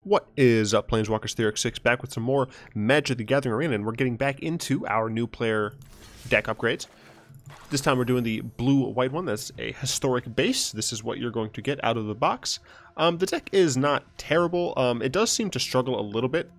What is up, Planeswalkers? Theorix6 back with some more Magic the Gathering Arena, and we're getting back into our new player deck upgrades. This time we're doing the blue-white one. That's a historic base. This is what you're going to get out of the box. The deck is not terrible. It does seem to struggle a little bit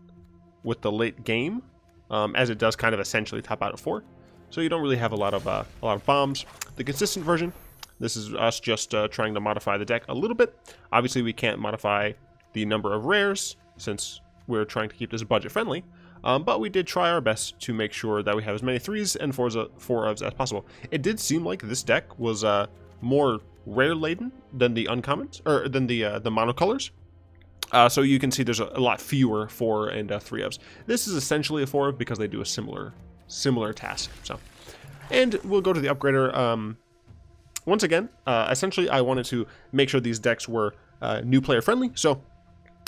with the late game, as it does kind of essentially top out at 4. So you don't really have a lot of bombs. The consistent version, this is us just trying to modify the deck a little bit. Obviously, we can't modify the number of rares since we're trying to keep this budget friendly. But we did try our best to make sure that we have as many 3s and 4s as possible. It did seem like this deck was more rare laden than the uncommons, or than the monocolors. So you can see there's a lot fewer 4 and 3 ofs. This is essentially a 4 because they do a similar task. So, and we'll go to the upgrader. Once again, essentially I wanted to make sure these decks were new player friendly. So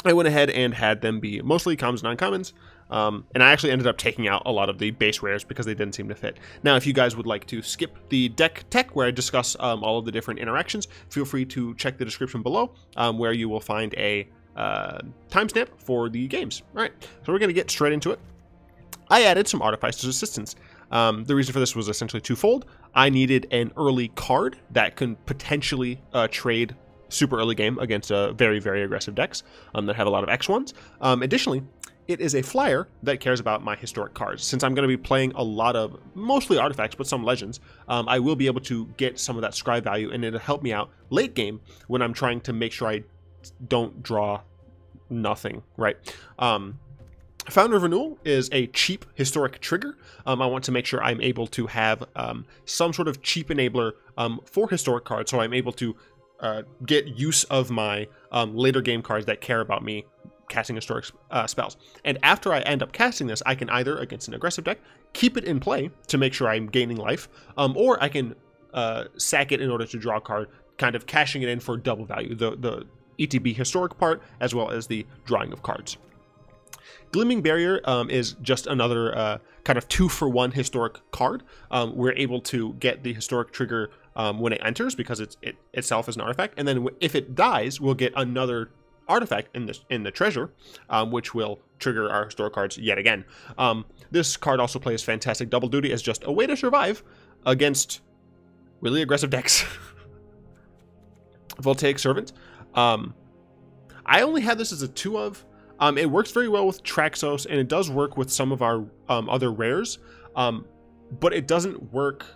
I went ahead and had them be mostly commons, non-commons. And I actually ended up taking out a lot of the base rares because they didn't seem to fit. Now, if you guys would like to skip the DeckTech where I discuss all of the different interactions, feel free to check the description below where you will find a timestamp for the games. All right, so we're going to get straight into it. I added some Artificer's Assistance. The reason for this was essentially twofold. I needed an early card that can potentially trade super early game against very, very aggressive decks that have a lot of X1s. Additionally, it is a flyer that cares about my historic cards. Since I'm going to be playing a lot of, mostly artifacts, but some legends, I will be able to get some of that scry value, and it'll help me out late game when I'm trying to make sure I don't draw nothing, right? Founder of Renewal is a cheap historic trigger. I want to make sure I'm able to have some sort of cheap enabler for historic cards, so I'm able to get use of my later game cards that care about me casting historic spells. And after I end up casting this, I can either, against an aggressive deck, keep it in play to make sure I'm gaining life, or I can sack it in order to draw a card, kind of cashing it in for double value, the ETB historic part, as well as the drawing of cards. Gleaming Barrier is just another kind of 2-for-1 historic card. We're able to get the historic trigger when it enters because it itself is an artifact, and then if it dies, we'll get another artifact in the treasure, which will trigger our historic cards yet again. This card also plays fantastic double duty as just a way to survive against really aggressive decks. Voltaic Servant. I only had this as a 2 of. It works very well with Traxos, and it does work with some of our other rares, but it doesn't work.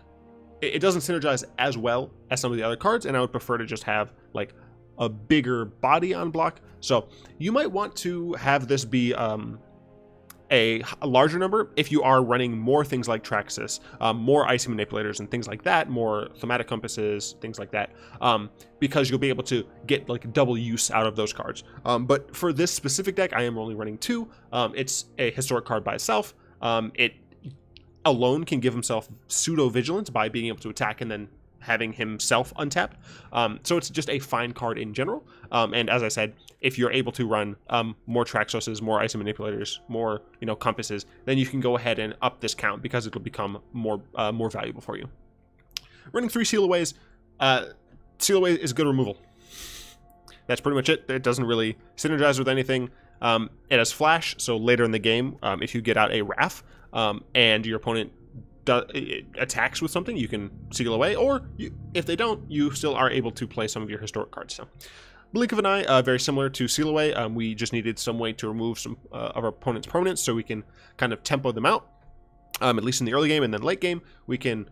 It doesn't synergize as well as some of the other cards, and I would prefer to just have like a bigger body on block. So you might want to have this be a larger number if you are running more things like Traxos, more Icy Manipulators and things like that, more Thaumatic Compasses, things like that, because you'll be able to get like double use out of those cards. But for this specific deck, I am only running 2. It's a historic card by itself. It alone can give himself pseudo vigilance by being able to attack and then having himself untapped. So it's just a fine card in general. And as I said, if you're able to run more Traxoses, more Icy Manipulators, more compasses, then you can go ahead and up this count because it'll become more valuable for you. Running 3 Seal Aways. Seal Away is good removal. That's pretty much it. It doesn't really synergize with anything. It has flash, so later in the game, if you get out a Wrath and your opponent attacks with something, you can Seal Away, or if they don't, you still are able to play some of your historic cards. So, Blink of an Eye, very similar to Seal Away. We just needed some way to remove some of our opponent's permanents so we can kind of tempo them out, at least in the early game, and then late game we can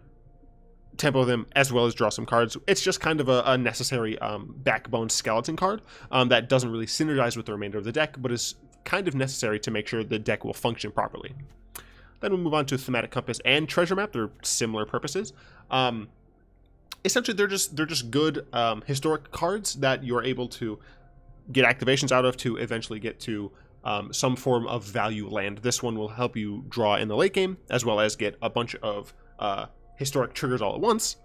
tempo them as well as draw some cards. It's just kind of a necessary backbone skeleton card that doesn't really synergize with the remainder of the deck, but is kind of necessary to make sure the deck will function properly. Then we'll move on to Thaumatic Compass and Treasure Map. They're similar purposes. Essentially, they're just good historic cards that you're able to get activations out of to eventually get to some form of value land. This one will help you draw in the late game, as well as get a bunch of historic triggers all at once.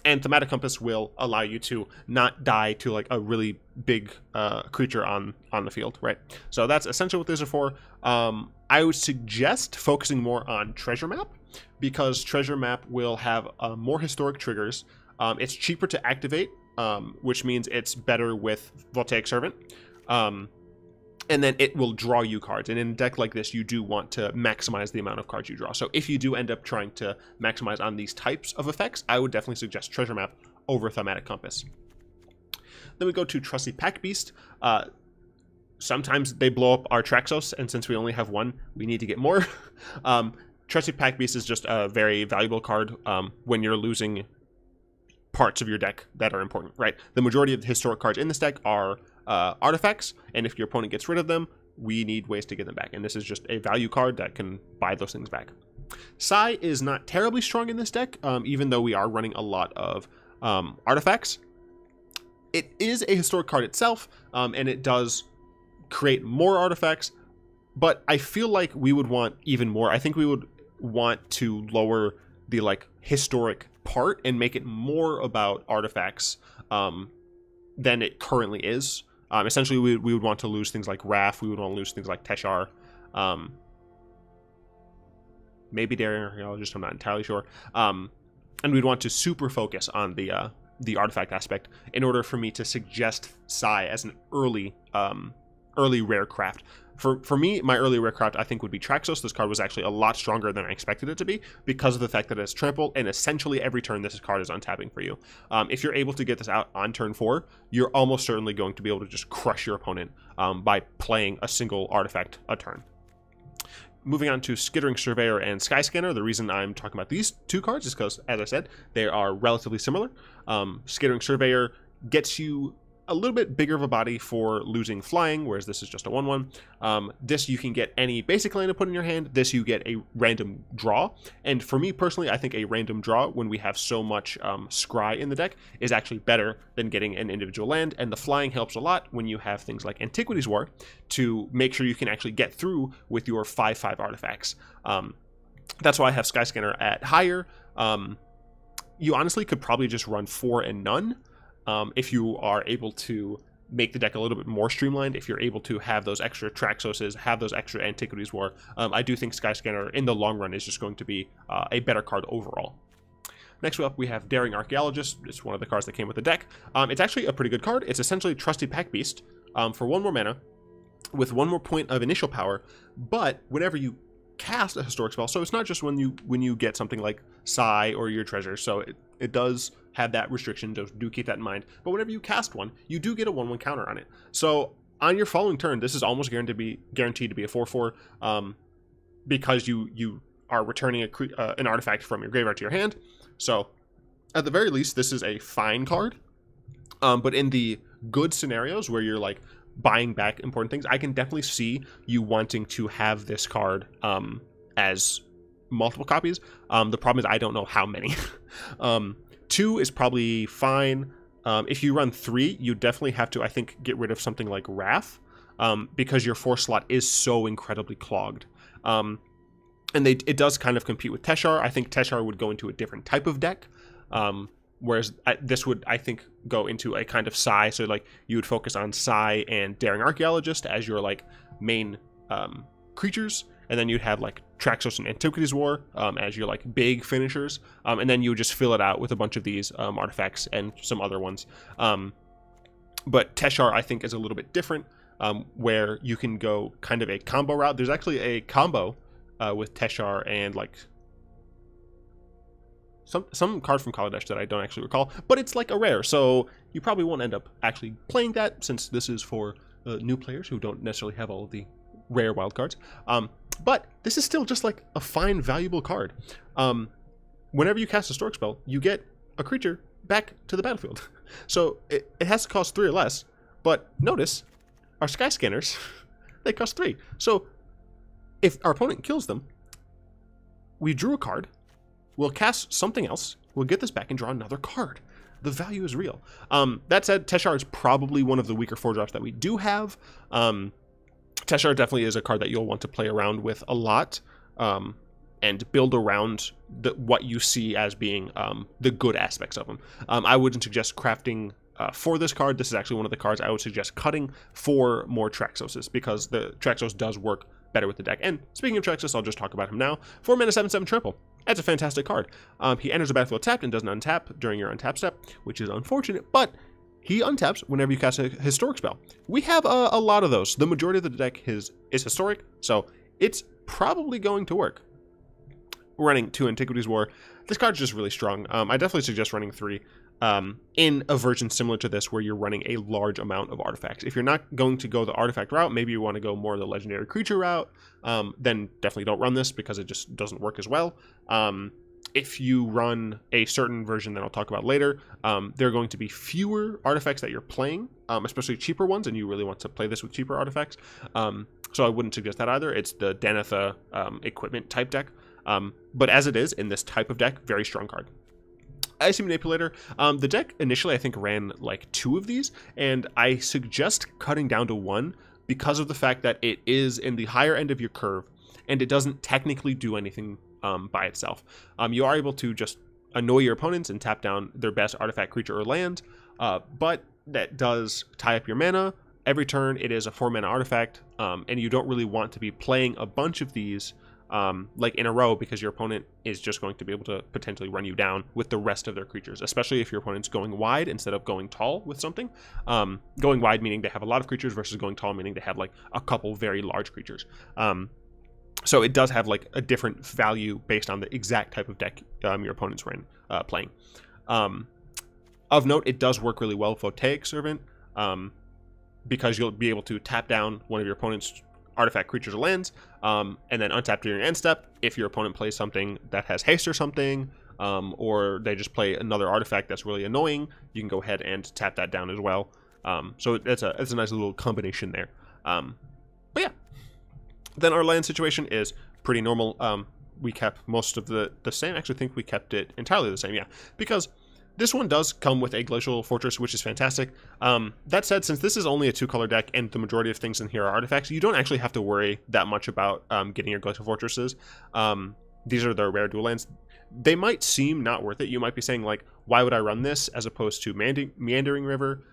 And Thaumatic Compass will allow you to not die to like a really big creature on the field, right? So that's essentially what these are for. I would suggest focusing more on Treasure Map, because Treasure Map will have more historic triggers. It's cheaper to activate, which means it's better with Voltaic Servant. and then it will draw you cards. And in a deck like this, you do want to maximize the amount of cards you draw. So if you do end up trying to maximize on these types of effects, I would definitely suggest Treasure Map over Thaumatic Compass. Then we go to Trusty Pack Beast. Sometimes they blow up our Traxos, and since we only have one, we need to get more. Trusty Pack Beast is just a very valuable card when you're losing parts of your deck that are important, right? The majority of the historic cards in this deck are artifacts, and if your opponent gets rid of them, we need ways to get them back, and this is just a value card that can buy those things back. Sai is not terribly strong in this deck, even though we are running a lot of artifacts. It is a historic card itself, and it does create more artifacts, but I feel like we would want even more. I think we would want to lower the like historic part and make it more about artifacts than it currently is. Essentially, we would want to lose things like Wrath, we would want to lose things like Teshar, maybe Daring Archaeologist, I'm not entirely sure, and we'd want to super focus on the artifact aspect in order for me to suggest Sai as an early rare craft. For me, my early rare craft I think would be Traxos. This card was actually a lot stronger than I expected it to be because of the fact that it's trample, and essentially every turn this card is untapping for you. If you're able to get this out on turn 4, you're almost certainly going to be able to just crush your opponent by playing a single artifact a turn. Moving on to Skittering Surveyor and Skyscanner. The reason I'm talking about these two cards is because, as I said, they are relatively similar. Skittering Surveyor gets you a little bit bigger of a body for losing flying, whereas this is just a 1/1. This you can get any basic land to put in your hand. This you get a random draw. And for me personally, I think a random draw when we have so much scry in the deck is actually better than getting an individual land. And the flying helps a lot when you have things like Antiquities War to make sure you can actually get through with your 5/5 artifacts. That's why I have Skyscanner at higher. You honestly could probably just run 4 and none. If you are able to make the deck a little bit more streamlined, if you're able to have those extra Traxoses, have those extra Antiquities War, I do think Skyscanner in the long run is just going to be a better card overall. Next up, we have Daring Archaeologist. It's one of the cards that came with the deck. It's actually a pretty good card. It's essentially Trusty Pack Beast for 1 more mana with 1 more point of initial power, but whenever you cast a historic spell, so it's not just when you get something like Sai or your treasure, so it does have that restriction, do keep that in mind, but whenever you cast one, you do get a 1/1 counter on it. So on your following turn, this is almost guaranteed to be a 4/4 because you are returning an artifact from your graveyard to your hand. So at the very least, this is a fine card, but in the good scenarios where you're like buying back important things, I can definitely see you wanting to have this card as multiple copies. The problem is I don't know how many. 2 is probably fine. If you run 3, you definitely have to, I think, get rid of something like Wrath because your 4 slot is so incredibly clogged. And it does kind of compete with Teshar. I think Teshar would go into a different type of deck. Whereas this would, I think, go into a kind of Sai. So like you would focus on Sai and Daring Archaeologist as your like main creatures. And then you'd have like Traxos and Antiquities War as your like big finishers. And then you would just fill it out with a bunch of these artifacts and some other ones. But Teshar, I think, is a little bit different where you can go kind of a combo route. There's actually a combo with Teshar and like some card from Kaladesh that I don't actually recall, but it's like a rare, so you probably won't end up actually playing that since this is for new players who don't necessarily have all of the rare wild cards. But this is still just like a fine, valuable card. Whenever you cast a historic spell, you get a creature back to the battlefield. So it has to cost 3 or less, but notice our Skyscanners, they cost 3. So if our opponent kills them, we drew a card, we'll cast something else, we'll get this back and draw another card. The value is real. That said, Teshar is probably one of the weaker 4-drops that we do have. Teshar definitely is a card that you'll want to play around with a lot and build around what you see as being the good aspects of them. I wouldn't suggest crafting for this card. This is actually one of the cards I would suggest cutting for more Traxoses because the Traxos does work better with the deck. And speaking of Traxos, I'll just talk about him now. 4 mana 7/7 trample. That's a fantastic card. He enters the battlefield tapped and doesn't untap during your untap step, which is unfortunate, but he untaps whenever you cast a historic spell. We have a lot of those. The majority of the deck is historic, so it's probably going to work. We're running 2 Antiquities War. This card's just really strong. I definitely suggest running 3 in a version similar to this where you're running a large amount of artifacts. If you're not going to go the artifact route, maybe you want to go more the legendary creature route, then definitely don't run this because it just doesn't work as well. If you run a certain version that I'll talk about later, there are going to be fewer artifacts that you're playing, especially cheaper ones, and you really want to play this with cheaper artifacts. So I wouldn't suggest that either. It's the Danitha equipment type deck. But as it is, in this type of deck, very strong card. Icy Manipulator. The deck initially, I think, ran like 2 of these, and I suggest cutting down to 1 because of the fact that it is in the higher end of your curve, and it doesn't technically do anything by itself. You are able to just annoy your opponents and tap down their best artifact, creature, or land, but that does tie up your mana. Every turn, it is a 4-mana artifact, and you don't really want to be playing a bunch of these like in a row, because your opponent is just going to be able to potentially run you down with the rest of their creatures, especially if your opponent's going wide instead of going tall with something. Going wide meaning they have a lot of creatures versus going tall meaning they have like a couple very large creatures. So it does have like a different value based on the exact type of deck your opponents playing. Of note, it does work really well with Voltaic Servant, because you'll be able to tap down one of your opponent's artifact, creatures, or lands, and then untap during your end step. If your opponent plays something that has haste or something, or they just play another artifact that's really annoying, you can go ahead and tap that down as well. So it's a nice little combination there. But yeah, then our land situation is pretty normal. We kept most of the same. I actually think we kept it entirely the same, yeah, because this one does come with a Glacial Fortress, which is fantastic. That said, since this is only a 2-color deck and the majority of things in here are artifacts, you don't actually have to worry that much about getting your Glacial Fortresses. These are the rare dual lands. They might seem not worth it. You might be saying, like, why would I run this as opposed to Meandering River?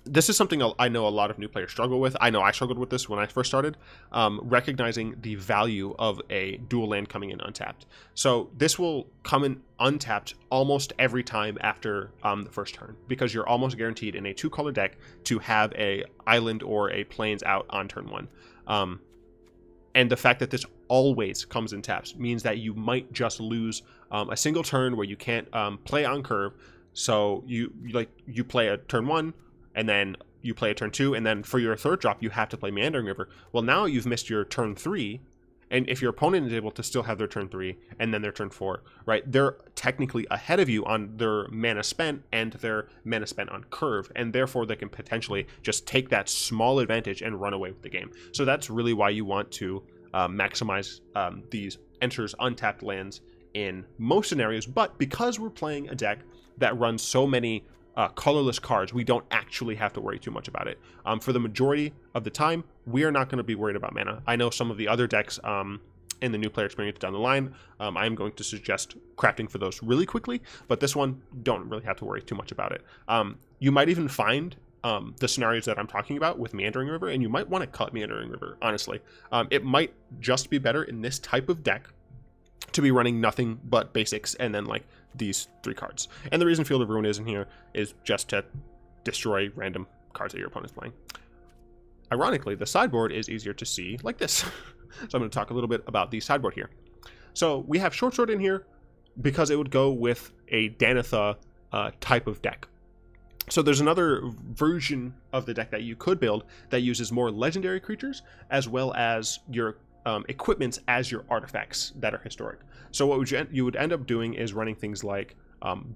This is something I know a lot of new players struggle with. I know I struggled with this when I first started, recognizing the value of a dual land coming in untapped. So this will come in untapped almost every time after the first turn, because you're almost guaranteed in a 2-color deck to have a island or a plains out on turn 1. And the fact that this always comes in taps means that you might just lose a single turn where you can't play on curve. So you play a turn 1, and then you play a turn 2, and then for your 3rd drop, you have to play Meandering River. Well, now you've missed your turn 3, and if your opponent is able to still have their turn 3, and then their turn 4, right, they're technically ahead of you on their mana spent and their mana spent on curve, and therefore they can potentially just take that small advantage and run away with the game. So that's really why you want to maximize these enters untapped lands in most scenarios, but because we're playing a deck that runs so many colorless cards, we don't actually have to worry too much about it. For the majority of the time, we are not going to be worried about mana. I know some of the other decks in the new player experience down the line, I am going to suggest crafting for those really quickly, but this one, don't really have to worry too much about it. You might even find the scenarios that I'm talking about with Meandering River, and you might want to cut Meandering River, honestly. It might just be better in this type of deck to be running nothing but basics and then like these 3 cards. And the reason Field of Ruin is in here is just to destroy random cards that your opponent's playing. Ironically, the sideboard is easier to see like this. So I'm going to talk a little bit about the sideboard here. So we have Short Sword in here because it would go with a Danitha type of deck. So there's another version of the deck that you could build that uses more legendary creatures as well as your equipments as your artifacts that are historic. So what you would end up doing is running things like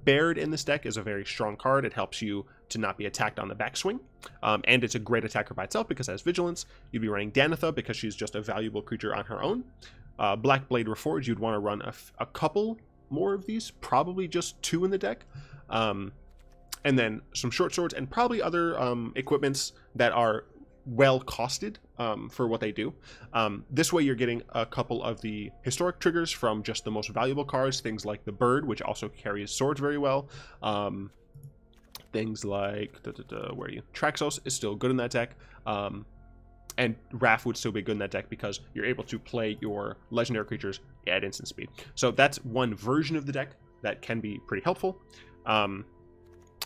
Baird in this deck is a very strong card. It helps you to not be attacked on the backswing, and it's a great attacker by itself because it has vigilance. You'd be running Danitha because she's just a valuable creature on her own. Black Blade Reforged, you'd want to run a couple more of these, probably just 2 in the deck, and then some short swords and probably other equipments that are well costed for what they do. This way you're getting a couple of the historic triggers from just the most valuable cards, things like the Bird, which also carries swords very well. Things like where are you? Traxos is still good in that deck, and Wrath would still be good in that deck because you're able to play your legendary creatures at instant speed. So that's one version of the deck that can be pretty helpful.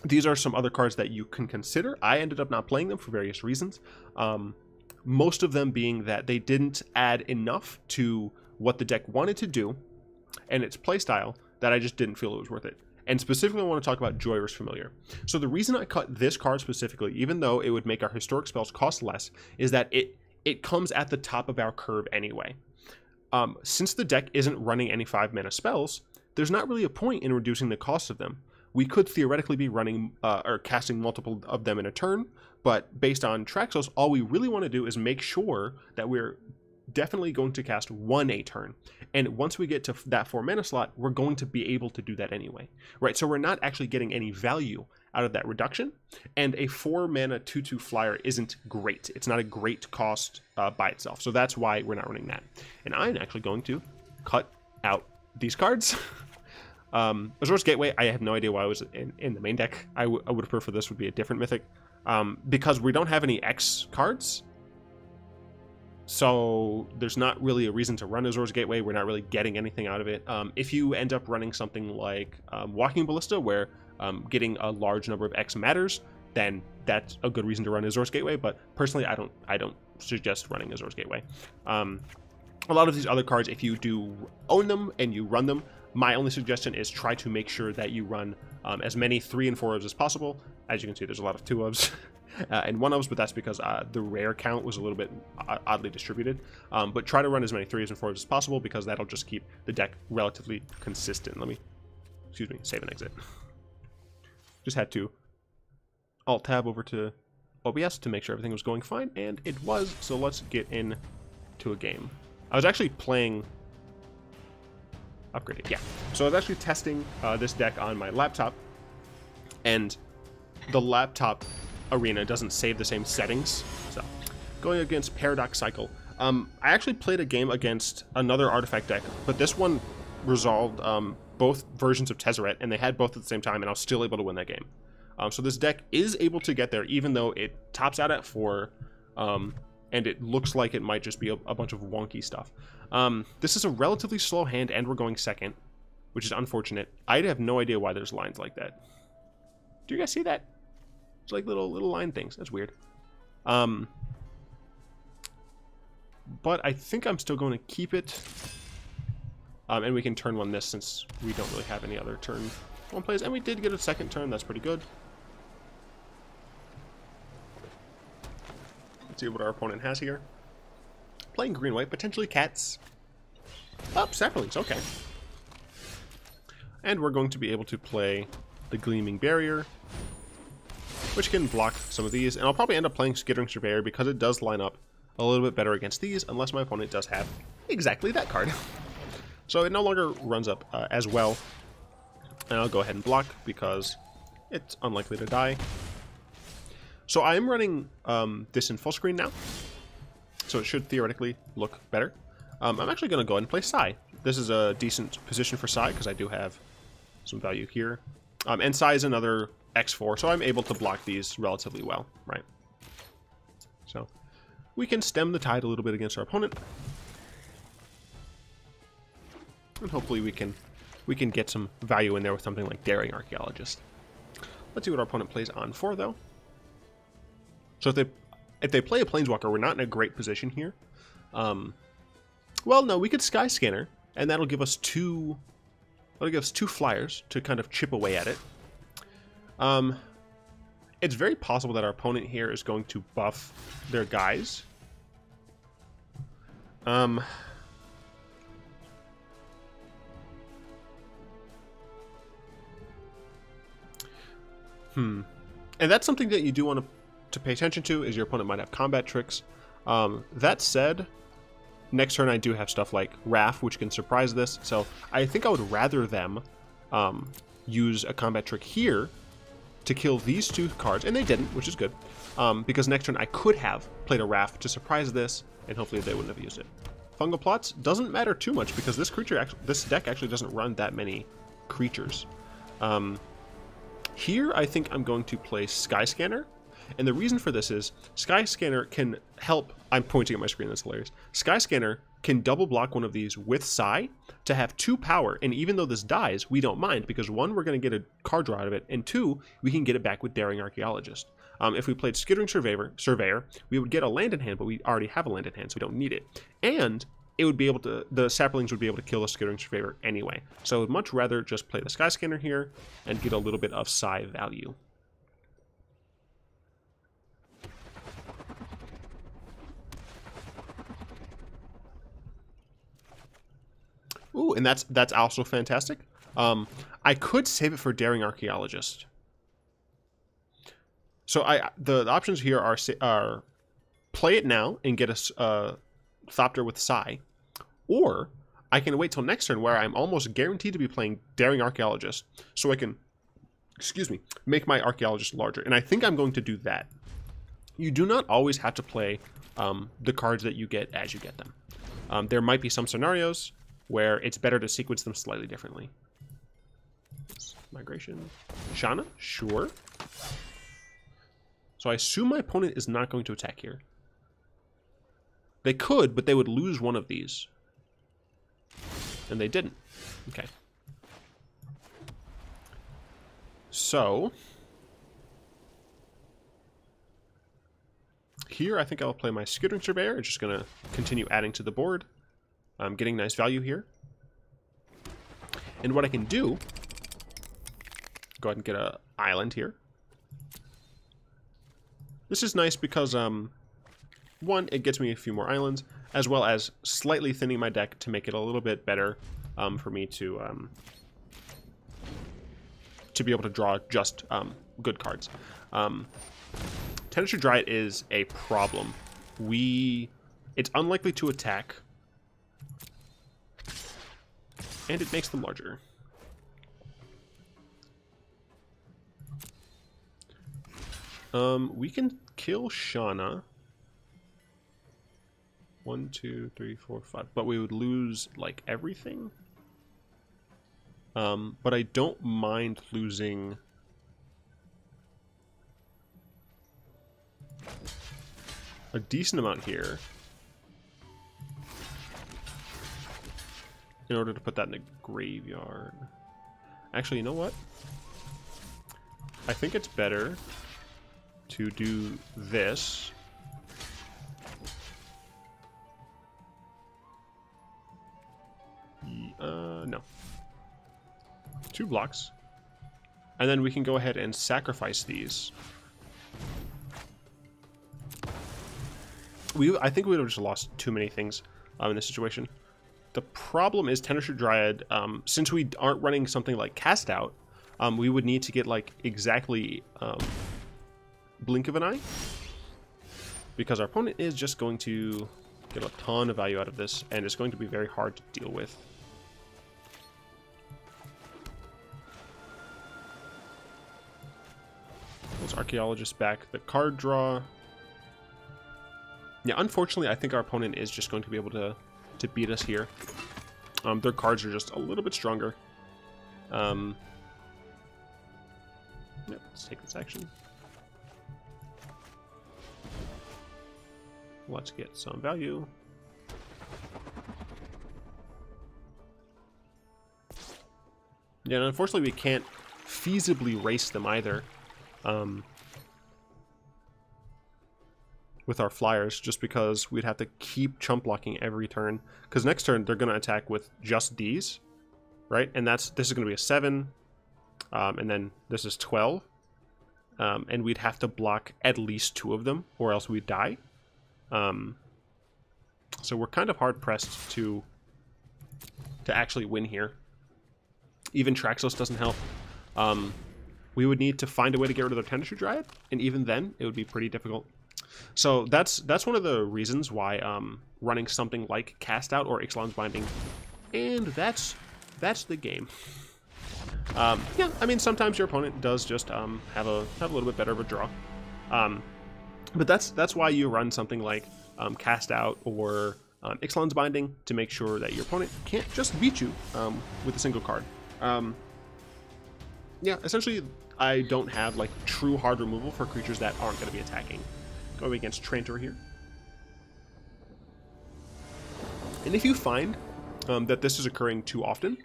these are some other cards that you can consider. I ended up not playing them for various reasons. Most of them being that they didn't add enough to what the deck wanted to do and its playstyle that I just didn't feel it was worth it. And specifically, I want to talk about Joyous Familiar. So the reason I cut this card specifically, even though it would make our historic spells cost less, is that it comes at the top of our curve anyway. Since the deck isn't running any 5-mana spells, there's not really a point in reducing the cost of them. We could theoretically be running or casting multiple of them in a turn, but based on Traxos, all we really want to do is make sure that we're definitely going to cast 1 a turn. And once we get to that 4-mana slot, we're going to be able to do that anyway, right? So we're not actually getting any value out of that reduction, and a 4-mana 2/2 flyer isn't great. It's not a great cost by itself, so that's why we're not running that. And I'm actually going to cut out these cards. Azor's Gateway, I have no idea why I was in the main deck. I would have preferred this would be a different mythic, because we don't have any X cards. So there's not really a reason to run Azor's Gateway. We're not really getting anything out of it. If you end up running something like Walking Ballista, where getting a large number of X matters, then that's a good reason to run Azor's Gateway. But personally, I don't suggest running Azor's Gateway. A lot of these other cards, if you do own them and you run them, my only suggestion is try to make sure that you run as many 3 and 4 ofs as possible. As you can see, there's a lot of 2 ofs. And 1 ofs, but that's because the rare count was a little bit oddly distributed. But try to run as many 3s and 4s as possible, because that'll just keep the deck relatively consistent. Let me, save and exit. Just had to Alt-Tab over to OBS to make sure everything was going fine, and it was, so let's get into a game. I was actually playing Upgraded, yeah. So I was actually testing this deck on my laptop, and the laptop arena doesn't save the same settings. So going against Paradox Cycle. I actually played a game against another artifact deck, but this one resolved both versions of Tezzeret, and they had both at the same time, and I was still able to win that game. So this deck is able to get there, even though it tops out at 4, and it looks like it might just be a bunch of wonky stuff. This is a relatively slow hand, and we're going second, which is unfortunate. I have no idea why there's lines like that. Do you guys see that? It's like little line things. That's weird. But I think I'm still going to keep it. And we can turn 1 this, since we don't really have any other turn 1 plays. And we did get a second turn. That's pretty good. Let's see what our opponent has here. Playing green-white, potentially Katz. Oh, Saprolings, okay. And we're going to be able to play the Gleaming Barrier, which can block some of these. And I'll probably end up playing Skittering Surveyor, because it does line up a little bit better against these, unless my opponent does have exactly that card. So it no longer runs up as well. And I'll go ahead and block, because it's unlikely to die. So I am running this in full screen now, so it should theoretically look better. I'm actually going to go ahead and play Sai. This is a decent position for Sai, because I do have some value here. And Sai is another X4, so I'm able to block these relatively well, right? So we can stem the tide a little bit against our opponent, and hopefully we can get some value in there with something like Daring Archaeologist. Let's see what our opponent plays on 4, though. So if they play a Planeswalker, we're not in a great position here. Well, no, we could Sky Scanner, and that'll give us 2 flyers to kind of chip away at it. It's very possible that our opponent here is going to buff their guys. And that's something that you do want to pay attention to, is your opponent might have combat tricks. That said, next turn I do have stuff like Wrath, which can surprise this, so I think I would rather them use a combat trick here to kill these 2 cards, and they didn't, which is good, because next turn I could have played a Wrath to surprise this, and hopefully they wouldn't have used it. Fungal Plots doesn't matter too much, because this deck actually doesn't run that many creatures. Here I think I'm going to play Sky Scanner, and the reason for this is Sky Scanner can help. I'm pointing at my screen, that's hilarious. Sky Scanner can double block one of these with Psy to have 2 power, and even though this dies, we don't mind, because 1, we're going to get a card draw out of it, and 2, we can get it back with Daring Archaeologist. If we played Skittering Surveyor, we would get a land in hand, but we already have a land in hand, so we don't need it. And it would be able to, the Saprolings would be able to kill the Skittering Surveyor anyway. So I would much rather just play the Skyscanner here and get a little bit of Psy value. Ooh, and that's also fantastic. I could save it for Daring Archaeologist. So the options here are play it now and get a Thopter with Psy, or I can wait till next turn where I'm almost guaranteed to be playing Daring Archaeologist, so I can, excuse me, make my Archaeologist larger. And I think I'm going to do that. You do not always have to play the cards that you get as you get them. There might be some scenarios where it's better to sequence them slightly differently. Migration. Shana? Sure. So I assume my opponent is not going to attack here. They could, but they would lose one of these. And they didn't. Okay. So here I think I'll play my Skittering Surveyor. It's just going to continue adding to the board. I'm getting nice value here. And what I can do, go ahead and get an island here. This is nice because, one, it gets me a few more islands, as well as slightly thinning my deck to make it a little bit better for me to be able to draw just good cards. Tenacious Dryad is a problem. It's unlikely to attack, and it makes them larger. We can kill Shana. 1, 2, 3, 4, 5. But we would lose, like, everything. But I don't mind losing a decent amount here in order to put that in the graveyard. Actually, you know what? I think it's better to do this. No. 2 blocks. And then we can go ahead and sacrifice these. I think we would have just lost too many things in this situation. The problem is Tenacious Dryad, since we aren't running something like Cast Out, we would need to get like exactly Blink of an Eye, because our opponent is just going to get a ton of value out of this, and it's going to be very hard to deal with. Let's Archaeologist back the card draw. Yeah, unfortunately, I think our opponent is just going to be able to beat us here. Their cards are just a little bit stronger. Yep, let's take this action. Let's get some value. Yeah, and unfortunately we can't feasibly race them either. With our flyers, just because we'd have to keep chump blocking every turn. Because next turn they're going to attack with just these, right? And this is going to be a 7, and then this is 12, and we'd have to block at least 2 of them, or else we'd die. So we're kind of hard pressed to actually win here. Even Traxos doesn't help. We would need to find a way to get rid of their Tenacious Dryad, and even then it would be pretty difficult. So that's one of the reasons why running something like Cast Out or Ixalan's Binding, and that's the game. Yeah, I mean, sometimes your opponent does just have a little bit better of a draw, but that's why you run something like Cast Out or Ixalan's Binding, to make sure that your opponent can't just beat you with a single card. Yeah, essentially, I don't have like true hard removal for creatures that aren't going to be attacking. Going against Trantor here. And if you find that this is occurring too often,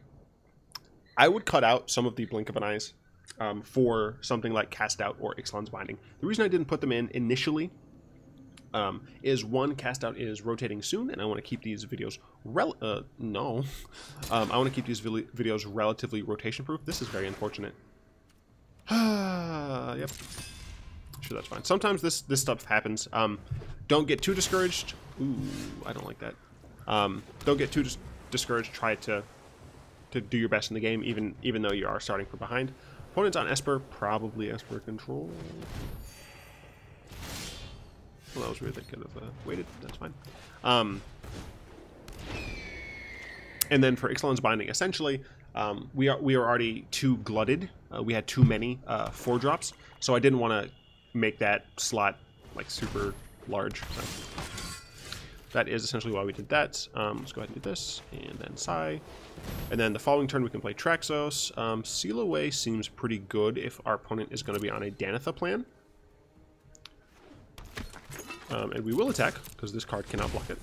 I would cut out some of the blink of an eyes for something like Cast Out or Ixalan's Binding. The reason I didn't put them in initially is one, Cast Out is rotating soon, and I want to keep these videos I want to keep these videos relatively rotation proof. This is very unfortunate. Yep. Sure, that's fine. Sometimes this stuff happens. Don't get too discouraged. Ooh, I don't like that. Don't get too discouraged. Try to do your best in the game, even though you are starting from behind. Opponents on Esper, probably Esper control. Well, that was weird. They could have waited. That's fine. And then for Ixalan's Binding, essentially, we are already too glutted. We had too many 4-drops, so I didn't want to make that slot like super large. So that is essentially why we did that. Let's go ahead and do this, and then Psy. And then the following turn we can play Traxos. Seal Away seems pretty good if our opponent is going to be on a Danitha plan. And we will attack, because this card cannot block it.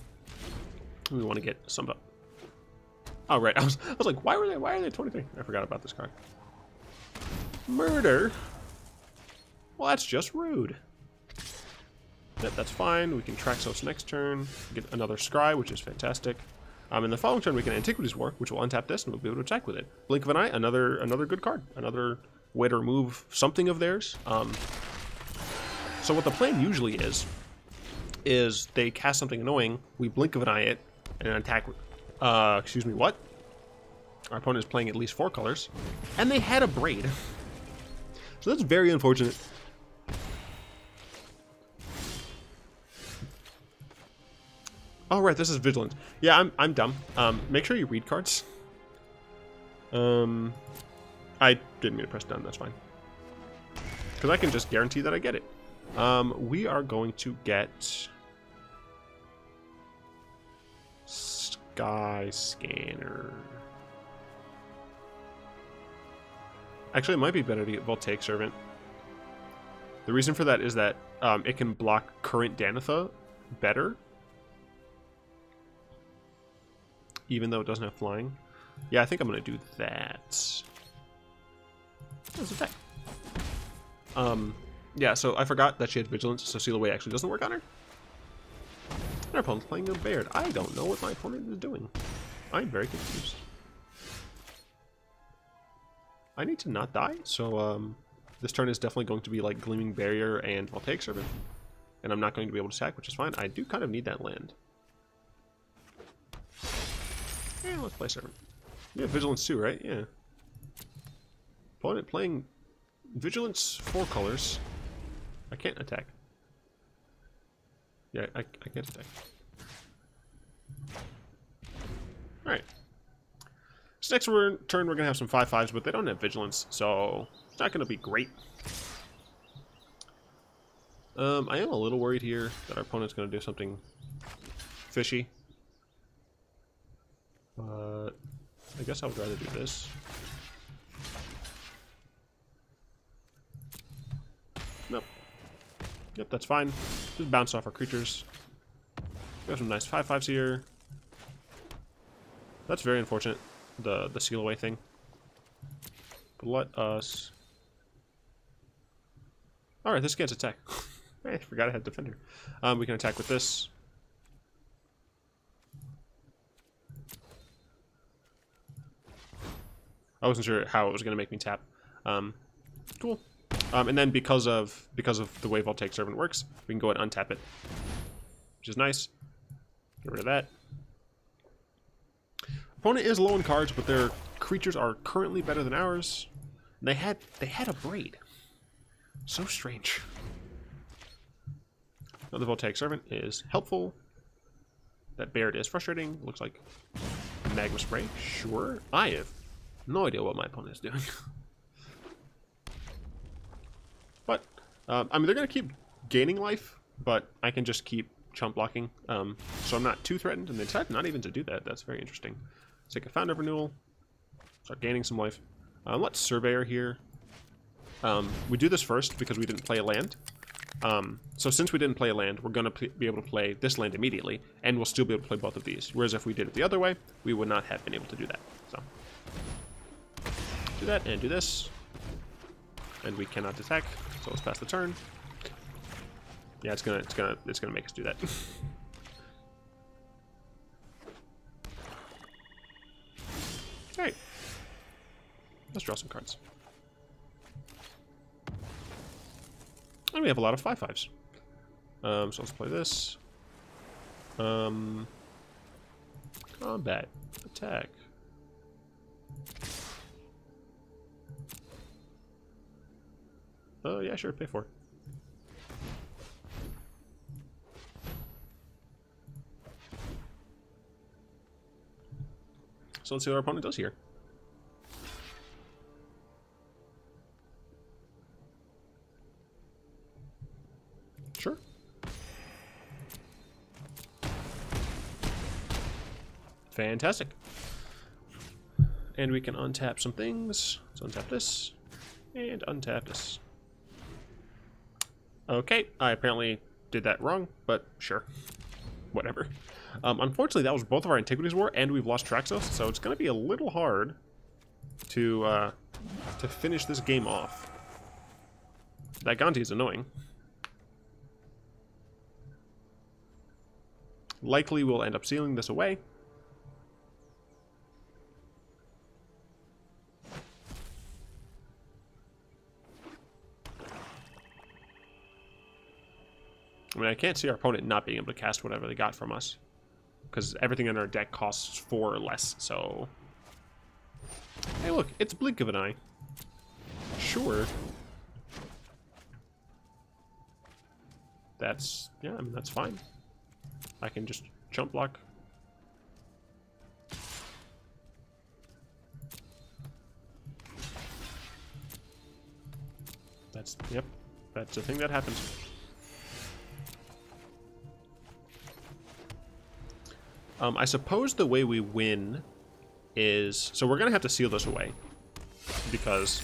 We want to get some up. Oh, right. I was like, why are they 23? I forgot about this card. Murder? Well, that's just rude. Yep, that's fine. We can Traxos next turn. Get another Scry, which is fantastic. In the following turn, we can Antiquities War, which will untap this, and we'll be able to attack with it. Blink of an Eye, another good card. Another way to remove something of theirs. So what the plan usually is they cast something annoying, we Blink of an Eye it, and attack with... excuse me, what? Our opponent is playing at least 4 colors, and they had a Braid. So that's very unfortunate. Oh, right, this is Vigilance. Yeah, I'm dumb. Make sure you read cards. I didn't mean to press done, that's fine. Because I can just guarantee that I get it. We are going to get... Sky Scanner. Actually, it might be better to get Voltaic Servant. The reason for that is that it can block current Danitha better. Even though it doesn't have flying. Yeah, I think I'm going to do that. Let's attack. Yeah, so I forgot that she had Vigilance, so Seal Away actually doesn't work on her. And our opponent's playing a Baird. I don't know what my opponent is doing. I'm very confused. I need to not die, so this turn is definitely going to be like Gleaming Barrier and Voltaic Servant. And I'm not going to be able to attack, which is fine. I do kind of need that land. Yeah, let's play Servant. Yeah, Vigilance too, right? Yeah. Opponent playing Vigilance 4 colors. I can't attack. Yeah, I can't attack. Alright. So next turn we're going to have some 5/5s, but they don't have Vigilance, so it's not going to be great. I am a little worried here that our opponent's going to do something fishy. But I guess I would rather do this. Nope. Yep, that's fine. Just bounce off our creatures. We have some nice 5/5s here. That's very unfortunate, the Seal Away thing. But let us... Alright, this gets attack. I forgot I had Defender. We can attack with this. I wasn't sure how it was going to make me tap. Cool. And then because of the way Voltaic Servant works, we can go and untap it, which is nice. Get rid of that. Opponent is low in cards, but their creatures are currently better than ours. And they had a Braid. So strange. Now the Voltaic Servant is helpful. That Baird is frustrating. Looks like Magma Spray. Sure. I have no idea what my opponent is doing. But, I mean, they're going to keep gaining life, but I can just keep chump blocking. So I'm not too threatened, and they decide not even to do that. That's very interesting. Let's take a Fountain of Renewal. Start gaining some life. Let's Surveyor here. We do this first because we didn't play a land. So since we didn't play a land, we're going to be able to play this land immediately, and we'll still be able to play both of these. Whereas if we did it the other way, we would not have been able to do that. So do that and do this, and we cannot attack. So let's pass the turn. Yeah, it's gonna make us do that. All right, let's draw some cards. And we have a lot of 5/5s. So let's play this. Combat. Attack. Oh, yeah, sure, pay 4. So let's see what our opponent does here. Sure. Fantastic. And we can untap some things. Let's untap this. And untap this. Okay, I apparently did that wrong, but sure. Whatever. Unfortunately, that was both of our Antiquities War, and we've lost Traxos, so it's going to be a little hard to finish this game off. That Gonti is annoying. Likely we'll end up sealing this away. I mean, I can't see our opponent not being able to cast whatever they got from us, because everything in our deck costs 4 or less, so... Hey, look, it's Blink of an Eye. Sure. That's... yeah, I mean, that's fine. I can just jump block. That's... yep, that's a thing that happens. I suppose the way we win is... so we're going to have to seal this away, because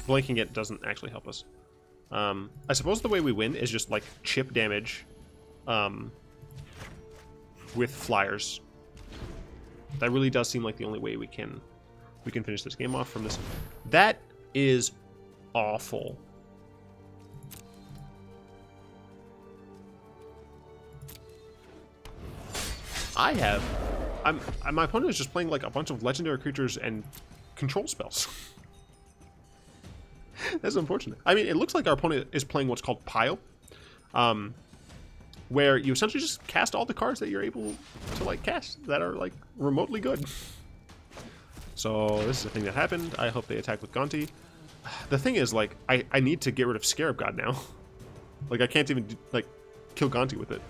blinking it doesn't actually help us. I suppose the way we win is just, like, chip damage with flyers. That really does seem like the only way we can finish this game off from this. That is awful. My opponent is just playing like a bunch of legendary creatures and control spells. That's unfortunate. I mean, it looks like our opponent is playing what's called Pile, where you essentially just cast all the cards that you're able to like cast that are like remotely good. So this is a thing that happened. I hope they attack with Gonti. The thing is, like, I need to get rid of Scarab God now. Like, I can't even like kill Gonti with it.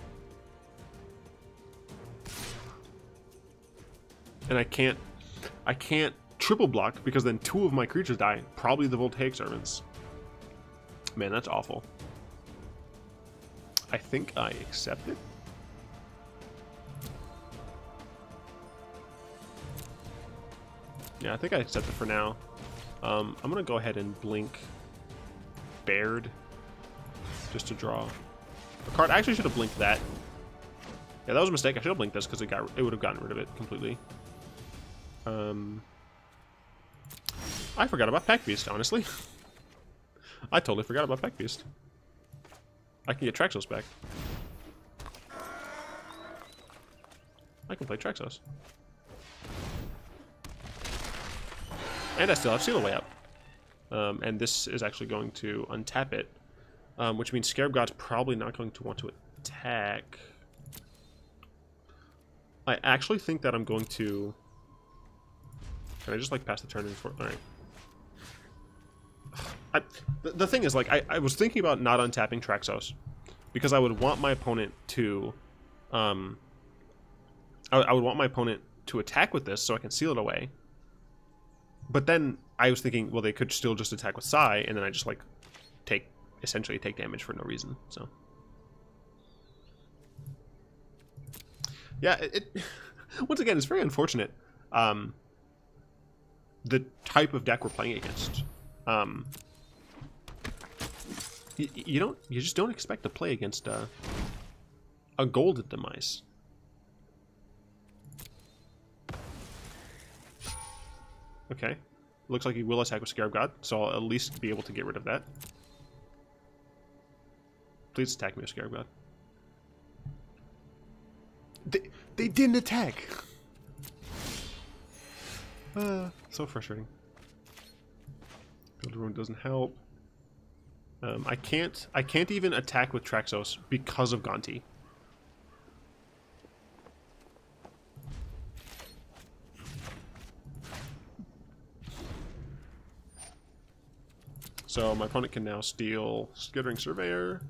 And I can't triple block because then 2 of my creatures die. Probably the Voltaic Servants. Man, that's awful. I think I accept it. Yeah, I think I accept it for now. I'm gonna go ahead and blink Baird just to draw a card. I actually should have blinked that. Yeah, that was a mistake. I should have blinked this because it would have gotten rid of it completely. I forgot about Pack Beast, honestly. I totally forgot about Pack Beast. I can get Traxos back. I can play Traxos. And I still have Seal Away up. And this is actually going to untap it. Which means Scarab God's probably not going to want to attack. I actually think that I'm going to... Can I just, like, pass the turn in for... Alright. The thing is, like, I was thinking about not untapping Traxos, because I would want my opponent to... I would want my opponent to attack with this so I can seal it away. But then I was thinking, well, they could still just attack with Psy, and then I just, like, essentially take damage for no reason, so... Yeah, once again, it's very unfortunate. The type of deck we're playing against. You just don't expect to play against a gold demise. Okay. Looks like he will attack with Scarab God, so I'll at least be able to get rid of that. Please attack me with Scarab God. They didn't attack! So frustrating. Build Ruin doesn't help. I can't even attack with Traxos because of Gonti. So my opponent can now steal Skittering Surveyor.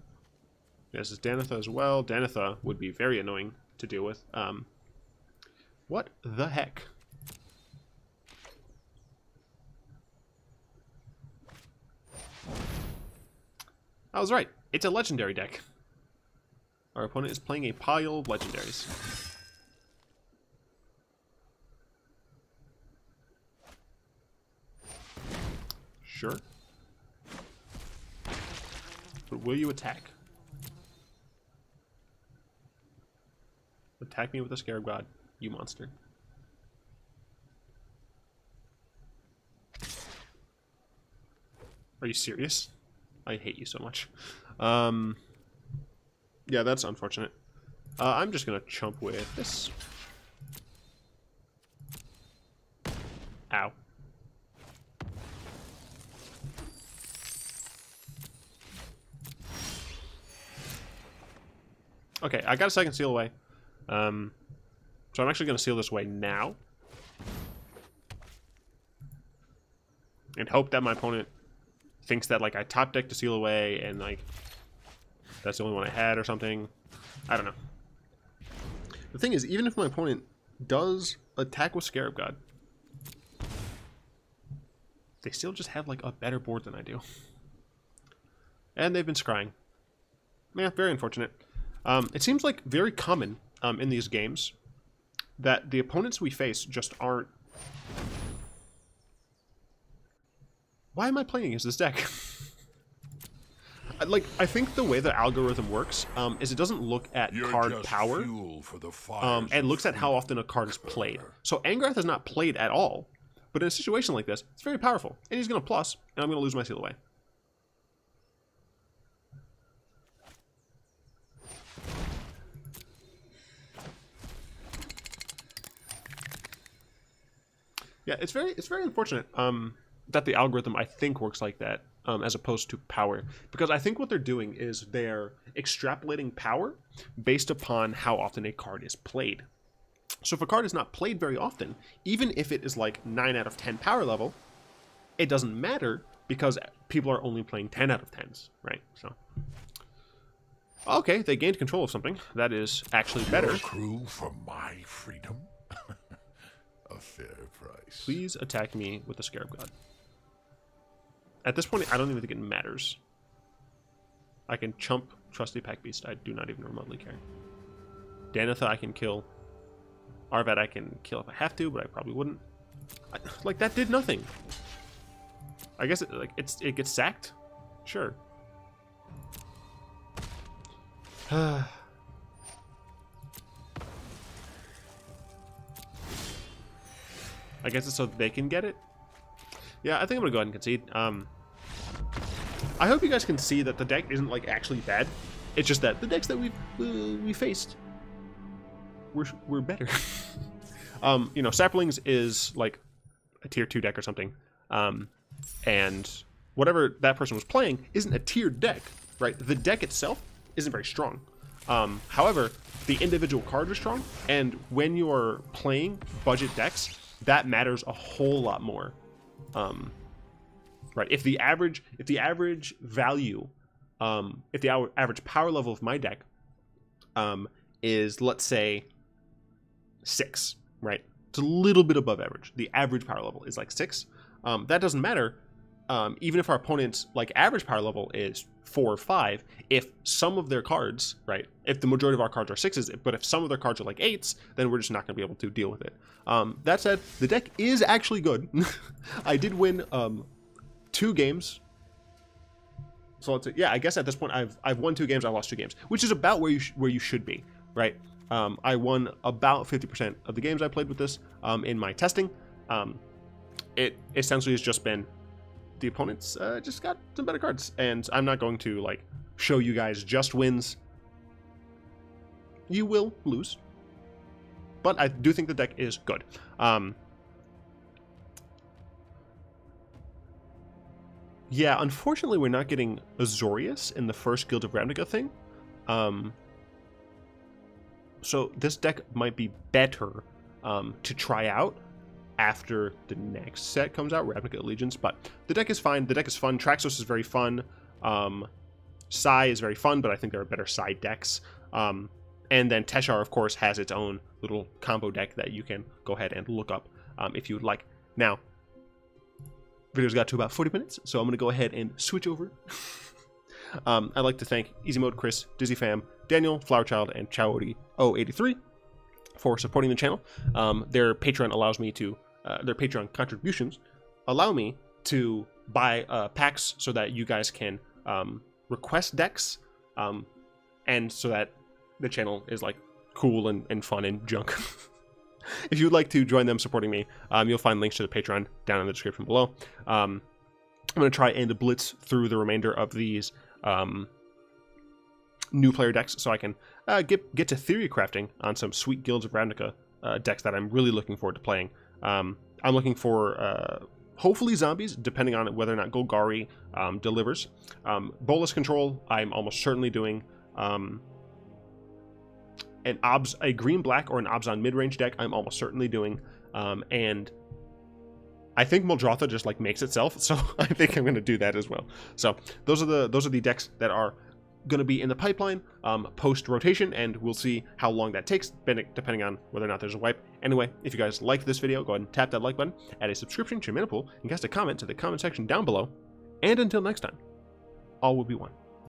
Yes, it's Danitha as well. Danitha would be very annoying to deal with. What the heck? I was right. It's a legendary deck. Our opponent is playing a pile of legendaries. Sure. But will you attack? Attack me with a Scarab God, you monster. Are you serious? I hate you so much. Yeah, that's unfortunate. I'm just gonna chump with this. Ow. Okay, I got a second seal away. So I'm actually gonna seal this away now. And hope that my opponent thinks that like I top deck to seal away and like that's the only one I had or something. I don't know. The thing is, even if my opponent does attack with Scarab God, they still just have like a better board than I do. And they've been scrying. Yeah, very unfortunate. It seems like very common in these games that the opponents we face just aren't. Why am I playing against this deck? Like, I think the way the algorithm works is it doesn't look at card power, and looks at how often a card is played. So Angrath is not played at all, but in a situation like this, it's very powerful. And he's going to plus, and I'm going to lose my seal away. Yeah, it's very unfortunate that the algorithm, I think, works like that, as opposed to power. Because I think what they're doing is they're extrapolating power based upon how often a card is played. So if a card is not played very often, even if it is like 9 out of 10 power level, it doesn't matter because people are only playing 10 out of 10s, right? So, okay, they gained control of something. That is actually better. Your crew for my freedom? A fair price. Please attack me with the Scarab God. At this point, I don't even think it matters. I can chump Trusty Pack Beast. I do not even remotely care. Danitha I can kill. Arvad I can kill if I have to, but I probably wouldn't. Like, that did nothing. I guess it gets sacked? Sure. I guess it's so they can get it? Yeah, I think I'm gonna go ahead and concede. I hope you guys can see that the deck isn't like actually bad. It's just that the decks that we faced were better. You know, Saprolings is like a tier 2 deck or something, and whatever that person was playing isn't a tiered deck, right? The deck itself isn't very strong. However, the individual cards are strong, and when you're playing budget decks, that matters a whole lot more. Right? If the average value, if the average power level of my deck is, let's say, 6, right? It's a little bit above average. The average power level is like 6. That doesn't matter. Even if our opponent's like average power level is 4 or 5, if some of their cards, right, if the majority of our cards are 6s, but if some of their cards are like 8s, then we're just not going to be able to deal with it. That said, the deck is actually good. I did win 2 games So let's say, yeah, I guess at this point I've won 2 games, I lost 2 games, which is about where you should be, right? I won about 50% of the games I played with this in my testing. It essentially has just been the opponents just got some better cards, and I'm not going to like show you guys just wins. You will lose, but I do think the deck is good. Yeah, unfortunately, we're not getting Azorius in the first Guild of Ravnica thing. So this deck might be better to try out after the next set comes out, Ravnica Allegiance. But the deck is fine. The deck is fun. Traxos is very fun. Sai is very fun, but I think there are better side decks. And then Teshar, of course, has its own little combo deck that you can go ahead and look up if you would like. Now, video's got to about 40 minutes, so I'm going to go ahead and switch over. I'd like to thank Easy Mode, Chris, Dizzy Fam, Daniel, Flowerchild, and Chowdy083 for supporting the channel. Their Patreon allows me to, their Patreon contributions allow me to buy packs so that you guys can request decks, and so that the channel is like cool and fun and junk. If you'd like to join them supporting me, you'll find links to the Patreon down in the description below. I'm going to try and blitz through the remainder of these new player decks so I can get to theory crafting on some sweet Guilds of Ravnica decks that I'm really looking forward to playing. I'm looking for hopefully zombies, depending on whether or not Golgari delivers. Bolas control, I'm almost certainly doing. A green-black or an Obzon mid-range deck, I'm almost certainly doing. And I think Muldrotha just like makes itself, so I think I'm going to do that as well. So those are the decks that are going to be in the pipeline post-rotation, and we'll see how long that takes, depending on whether or not there's a wipe. Anyway, if you guys liked this video, go ahead and tap that like button, add a subscription to your Mana Pool, and cast a comment to the comment section down below. And until next time, all will be one.